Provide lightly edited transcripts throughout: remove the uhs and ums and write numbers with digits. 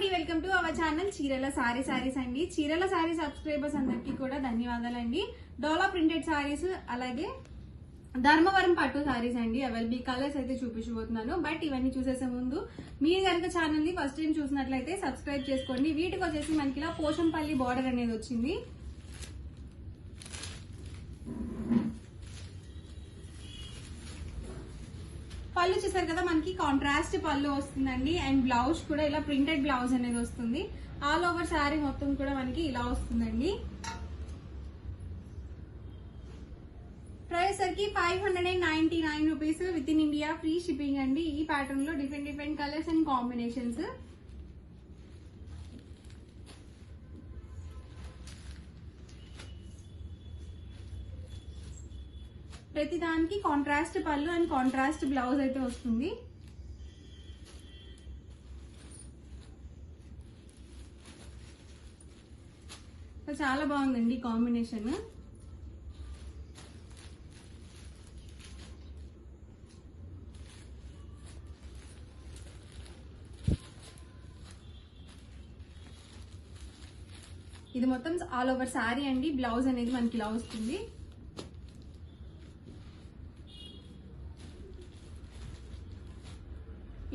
అండి, welcome to our channel చీరల సారీస్ అండి. చీరల సారీ సబ్స్క్రైబర్స్ అందరికీ కూడా ధన్యవాదాలండి. డోలా ప్రింటెడ్ సారీస్ అలాగే ధర్మవరం పట్టు సారీస్ అండి. అవైలబుల్ కలర్స్ అయితే చూపించబోతున్నాను. బట్ ఇవన్నీ చూసేసే ముందు మీరు కనుక ఛానల్ ని ఫస్ట్ టైం చూసినట్లయితే సబ్స్క్రైబ్ చేసుకోండి. వీటికి వచ్చేసి మనకి ఇలా పోషంపల్లి బార్డర్ అనేది వచ్చింది. పళ్ళు చూసారు కదా, మనకి కాంట్రాస్ట్ పళ్ళు వస్తుందండి. అండ్ బ్లౌజ్ కూడా ఇలా ప్రింటెడ్ బ్లౌజ్ అనేది వస్తుంది. ఆల్ ఓవర్ శారీ మొత్తం కూడా మనకి ఇలా వస్తుందండి. ప్రైస్ సరికి 599 rupees with in India, free shipping అండి. ఈ ప్యాటర్న్ లో డిఫరెంట్ కలర్స్ అండ్ కాంబినేషన్స్. ప్రతి దానికి కాంట్రాస్ట్ పళ్ళు అండ్ కాంట్రాస్ట్ బ్లౌజ్ అయితే వస్తుంది. చాలా బాగుందండి కాంబినేషన్. ఇది మొత్తం ఆల్ ఓవర్ శారీ అండి. బ్లౌజ్ అనేది మనకి ఇలా వస్తుంది.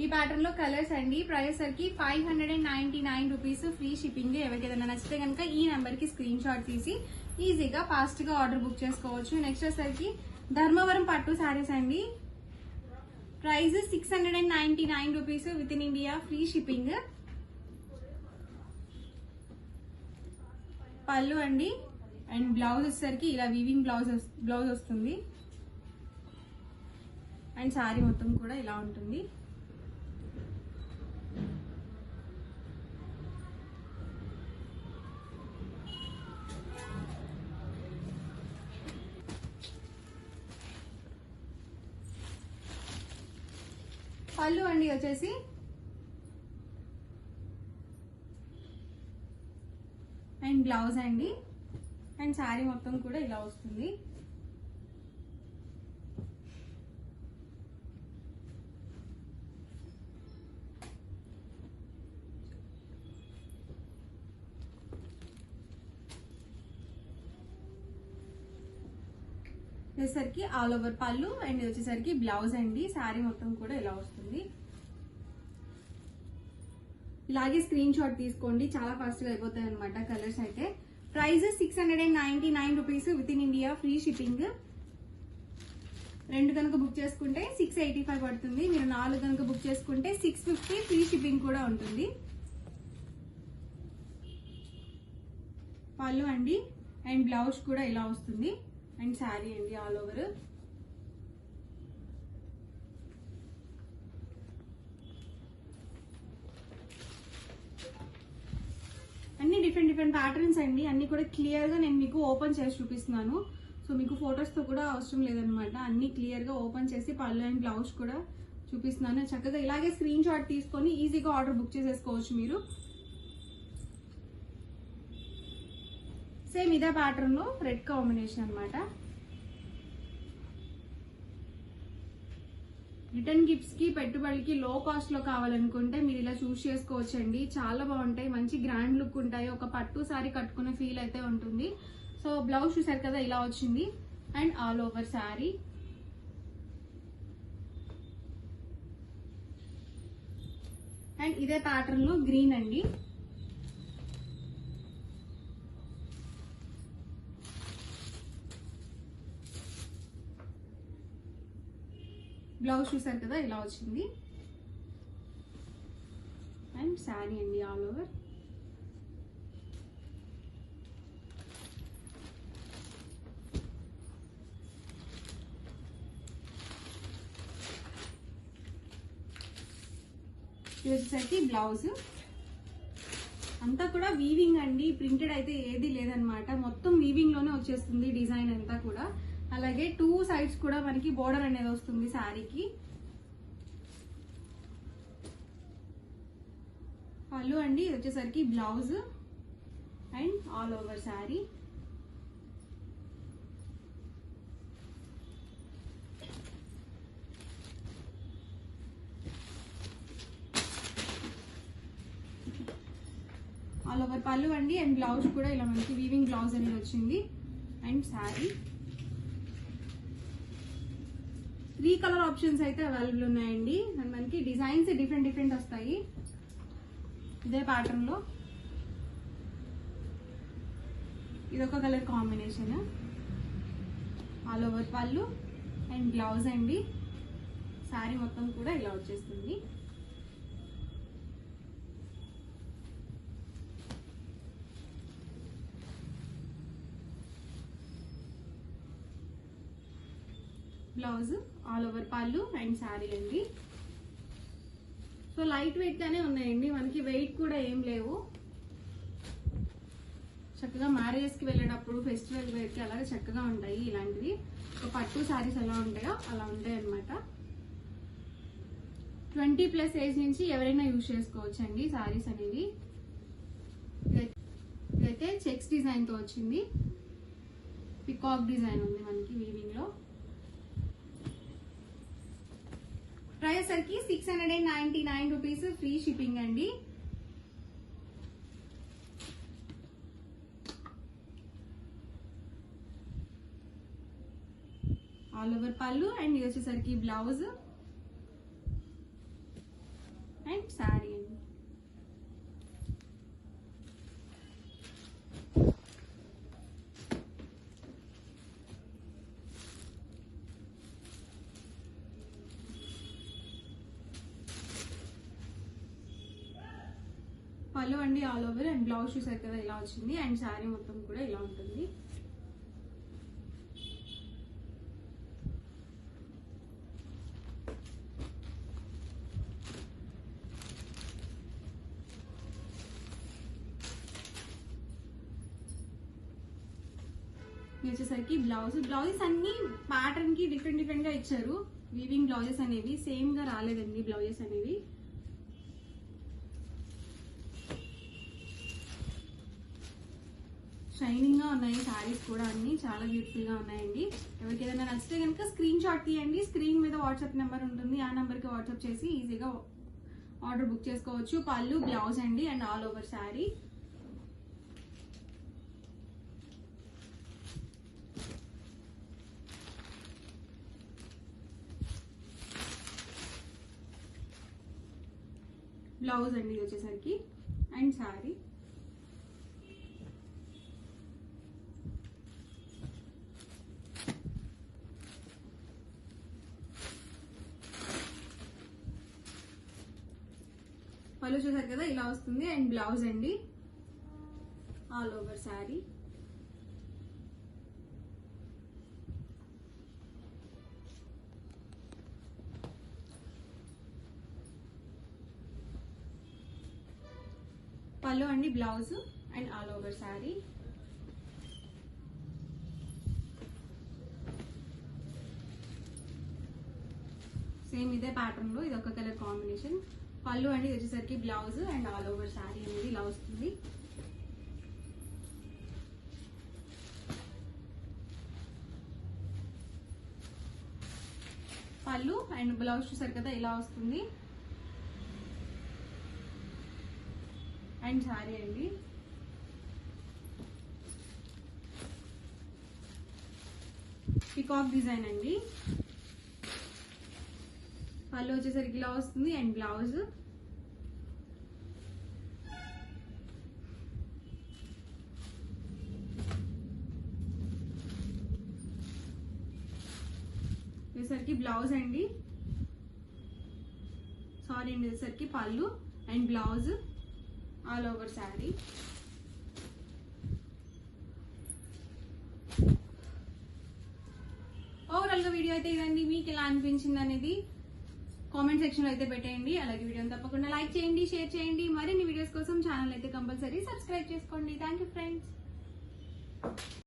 ఈ ప్యాటర్న్ లో కలర్స్ అండి. ప్రైస్ సరికి 599 రూపీస్, ఫ్రీ షిప్పింగ్. ఎవరికి ఏదైనా నచ్చితే కనుక ఈ నెంబర్ కి స్క్రీన్ షాట్ తీసి ఈజీగా ఫాస్ట్ గా ఆర్డర్ బుక్ చేసుకోవచ్చు. నెక్స్ట్ వచ్చేసరికి ధర్మవరం పట్టు సారీస్ అండి. Price 699 rupees with in India, free shipping. పళ్ళు అండి అండ్ బ్లౌజ్ వచ్చేసరికి ఇలా వీవింగ్ బ్లౌజ్ వస్తుంది. అండ్ శారీ మొత్తం కూడా ఇలా ఉంటుంది. పళ్ళు అండి వచ్చేసి అండ్ బ్లౌజ్ అండి. అండ్ శారీ మొత్తం కూడా ఇలా వస్తుంది. వచ్చేసరికి ఆల్ ఓవర్ పళ్ళు అండ్ వచ్చేసరికి బ్లౌజ్ అండి. శారీ మొత్తం కూడా ఇలా వస్తుంది. ఇలాగే స్క్రీన్ షాట్ తీసుకోండి, చాలా ఫాస్ట్ గా అయిపోతాయి అనమాట కలర్స్ అయితే. Price 699 rupees with in India, free shipping. 2 కనుక బుక్ చేసుకుంటే 685 పడుతుంది. మీరు 4 కనుక బుక్ చేసుకుంటే 650, ఫ్రీ షిప్పింగ్ కూడా ఉంటుంది. పళ్ళు అండి అండ్ బ్లౌజ్ కూడా ఇలా వస్తుంది. అండ్ శారీ అండి ఆల్ ఓవర్. అన్ని డిఫరెంట్ ప్యాటర్న్స్ అండి. అన్ని కూడా క్లియర్ గా నేను మీకు ఓపెన్ చేసి చూపిస్తున్నాను. సో మీకు ఫొటోస్ తో కూడా అవసరం లేదనమాట. అన్ని క్లియర్ గా ఓపెన్ చేసి పళ్ళు అండ్ బ్లౌజ్ కూడా చూపిస్తున్నాను. చక్కగా ఇలాగే స్క్రీన్ షాట్ తీసుకొని ఈజీగా ఆర్డర్ బుక్ చేసేసుకోవచ్చు మీరు. సేమ్ ఇదే ప్యాటర్న్ లో రెడ్ కాంబినేషన్ అన్నమాట. రిటర్న్ గిఫ్ట్స్ కి, పెట్టుబడికి లో కాస్ట్ లో కావాలనుకుంటే మీరు ఇలా చూస్ చేసుకోవచ్చండి. చాలా బాగుంటాయి, మంచి గ్రాండ్ లుక్ ఉంటాయి. ఒక పట్టు సారీ కట్టుకునే ఫీల్ అయితే ఉంటుంది. సో బ్లౌజ్ చూసారు కదా ఇలా వచ్చింది. And all over sari. And ఇదే ప్యాటర్న్ లో గ్రీన్ అండి. బ్లౌజ్ చూసారు కదా ఇలా వచ్చింది. అండ్ శారీ అండి ఆల్ ఓవర్. ఇది వచ్చేసరికి బ్లౌజ్ అంతా కూడా వీవింగ్ అండి. ప్రింటెడ్ అయితే ఏది లేదనమాట, మొత్తం వీవింగ్ లోనే వచ్చేస్తుంది డిజైన్ అంతా కూడా. అలాగే 2 సైడ్స్ కూడా మనకి బోర్డర్ అనేది వస్తుంది శారీకి. పళ్ళు అండి ఇది వచ్చేసరికి blouse and all over sari. All over పళ్ళు అండి అండ్ బ్లౌజ్ కూడా ఇలా మనకి వీవింగ్ బ్లౌజ్ అనేది వచ్చింది అండ్ శారీ 3 కలర్ ఆప్షన్స్ అయితే అవైలబుల్ ఉన్నాయండి అండ్ మనకి డిజైన్స్ డిఫరెంట్ వస్తాయి ఇదే ప్యాటర్న్ లో ఇదొక కలర్ కాంబినేషన్ ఆల్ ఓవర్ పళ్ళు అండ్ బ్లౌజ్ అండి శారీ మొత్తం కూడా ఇలా వచ్చేస్తుంది బ్లౌజ్ ఆల్ ఓవర్ పళ్ళు అండ్ శారీ అండి సో లైట్ వెయిట్ గానే ఉన్నాయండి మనకి వెయిట్ కూడా ఏం లేవు చక్కగా మ్యారేజెస్ కి వెళ్ళేటప్పుడు ఫెస్టివల్ వేర్ కి అలాగే చక్కగా ఉంటాయి ఇలాంటివి ఒక పట్టు శారీస్ ఎలా ఉంటాయో అలా ఉంటాయి అనమాట 20+ ఏజ్ నుంచి ఎవరైనా యూజ్ చేసుకోవచ్చు అండి శారీస్ అనేవి ఇదైతే చెక్స్ డిజైన్ తో వచ్చింది పికాక్ డిజైన్ ఉంది మనకి వీవింగ్ లో ప్రైస్ సరికి 699 రూపీస్ ఫ్రీ షిప్పింగ్ అండి ఆల్ ఓవర్ పళ్ళు అండ్ ఇది వచ్చేసరికి బ్లౌజ్ అండ్ శారీ అండి పళ్ళు అండి ఆల్ ఓవర్ అండ్ బ్లౌజ్ చూసారు కదా ఇలా వచ్చింది అండ్ శారీ మొత్తం కూడా ఇలా ఉంటుంది వచ్చేసరికి బ్లౌజెస్ అన్ని ప్యాటర్న్ కి డిఫరెంట్ గా ఇచ్చారు వీవింగ్ బ్లౌజెస్ అనేవి సేమ్ గా రాలేదండి బ్లౌజెస్ అనేవి షైనింగ్ గా ఉన్నాయి శారీస్ కూడా అన్ని చాలా బ్యూటిఫుల్ గా ఉన్నాయండి ఎవరికి ఏదైనా నచ్చితే కనుక స్క్రీన్ షాట్ తీయండి స్క్రీన్ మీద వాట్సాప్ నెంబర్ ఉంటుంది ఆ నెంబర్ కి వాట్సాప్ చేసి ఈజీగా ఆర్డర్ బుక్ చేసుకోవచ్చు పళ్ళు బ్లౌజ్ అండి and all over sari blouse అండి ఇది వచ్చేసరికి అండ్ శారీ పళ్ళు చూసారు కదా ఇలా వస్తుంది అండ్ బ్లౌజ్ అండి ఆల్ ఓవర్ శారీ పళ్ళు అండి blouse and all over sari same ఇదే ప్యాటర్న్ లో ఇది ఒక కలర్ కాంబినేషన్ పళ్ళు అండి వచ్చేసరికి blouse and all over sari అనేది ఇలా వస్తుంది పళ్ళు అండ్ బ్లౌజ్ చూసారు కదా ఇలా వస్తుంది అండ్ శారీ అండి పికాక్ డిజైన్ అండి పళ్ళు వచ్చేసరికి ఇలా వస్తుంది అండ్ బ్లౌజ్ వచ్చేసరికి బ్లౌజ్ అండి సారీ అండి వచ్చేసరికి పళ్ళు and blouse all over sari overall గా వీడియో అయితే ఇదండి మీకు ఎలా అనిపించింది అనేది కామెంట్ సెక్షన్ లో అయితే పెట్టేయండి అలాగే వీడియోని తప్పకుండా లైక్ చేయండి షేర్ చేయండి మరిన్ని వీడియోస్ కోసం ఛానల్ అయితే కంపల్సరీ సబ్స్క్రైబ్ చేసుకోండి థ్యాంక్ యూ ఫ్రెండ్స్